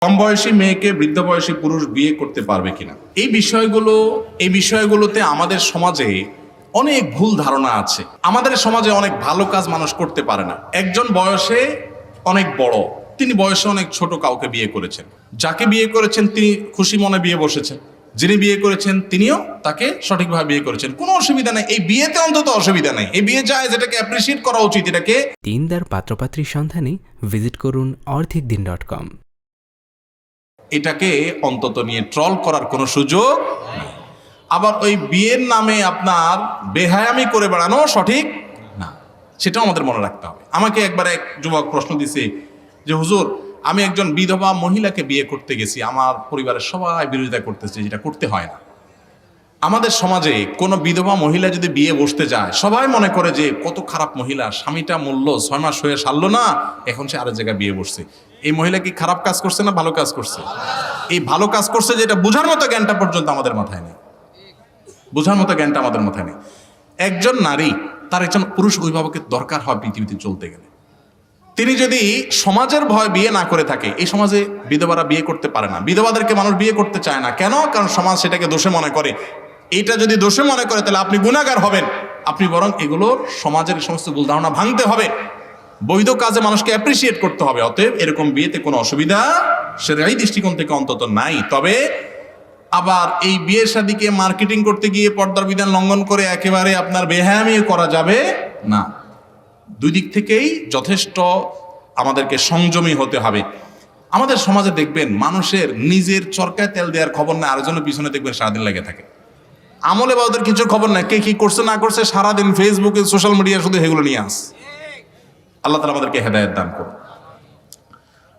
কম বয়সী মেয়েকে বৃদ্ধ বয়সী পুরুষ বিয়ে করতে পারবে কিনা, এই বিষয়গুলোতে আমাদের সমাজে অনেক ভুল ধারণা আছে। আমাদের সমাজে অনেক ভালো কাজ মানুষ করতে পারে না। একজন বয়সে অনেক বড়, তিনি বয়সে অনেক ছোট কাউকে বিয়ে করেছেন। যাকে বিয়ে করেছেন তিনি খুশি মনে বিয়ে বসেছেন, যিনি বিয়ে করেছেন তিনিও তাকে সঠিকভাবে বিয়ে করেছেন, কোনো অসুবিধা নেই। এই বিয়েতে অন্তত অসুবিধা নেই, এই বিয়ে যায়, যেটাকে অ্যাপ্রিসিয়েট করা উচিত। এটাকে দিনদার পাত্রপাত্রীর সন্ধানে ভিজিট করুন orthicdin.com। এটাকে অন্তত নিয়ে ট্রল করার কোনো সুযোগ নেই। আবার ওই বিয়ের নামে আপনার বেহায়ামি করে বেড়ানো সঠিক না, সেটাও আমাদের মনে রাখতে হবে। আমাকে একবার এক যুবক প্রশ্ন দিছে যে হুজুর, আমি একজন বিধবা মহিলাকে বিয়ে করতে গেছি, আমার পরিবারের সবাই বিরোধিতা করতেছে, যেটা করতে হয় না। আমাদের সমাজে কোনো বিধবা মহিলা যদি বিয়ে বসতে যায়, সবাই মনে করে যে কত খারাপ মহিলা, স্বামীটা মরল, 6 মাস হয়ে সারলো না, এখন সে আরেক জায়গায় বিয়ে বসছে। এই মহিলা কি খারাপ কাজ করছে না ভালো কাজ করছে? এই ভালো কাজ করছে, যেটা বোঝার মতো জ্ঞানটা পর্যন্ত আমাদের মাথায় নেই। বোঝার মতো জ্ঞানটা আমাদের মাথায় নেই। একজন নারী, তার একজন পুরুষ অভিভাবকের দরকার হয় পৃথিবীতে চলতে গেলে। তিনি যদি সমাজের ভয় বিয়ে না করে থাকে, এই সমাজে বিধবারা বিয়ে করতে পারে না। বিধবাদেরকে মানুষ বিয়ে করতে চায় না কেন? কারণ সমাজ সেটাকে দোষে মনে করে। এটা যদি দোষে মনে করে, তাহলে আপনি গুনাহগার হবেন। আপনি বরং এগুলোর সমাজের সমস্ত ভুল ধারণা ভাঙতে হবে, বৈধ কাজে মানুষকে অ্যাপ্রিসিয়েট করতে হবে। অতএব এরকম বিয়েতে কোনো অসুবিধা শরীয়ী দৃষ্টিকোণ থেকে অন্তত নাই। তবে আবার এই বিয়ের শাদীকে মার্কেটিং করতে গিয়ে পর্দার বিধান লঙ্ঘন করে একেবারে আপনার বেহায়ামি করা যাবে না। দুই দিক থেকেই যথেষ্ট আমাদেরকে সংযমী হতে হবে। আমাদের সমাজে দেখবেন মানুষের নিজের চরকায় তেল দেওয়ার খবর না, আরেকজনের পিছনে দেখবেন সারাদিন লেগে থাকে। আমলে বা ওদের কিছু খবর নাই, কে কি করছে না করছে, সারাদিন ফেসবুকে সোশ্যাল মিডিয়া শুধু এগুলো নিয়ে আস। আল্লাহ তাআলা আমাদেরকে হেদায়েত দান করুন।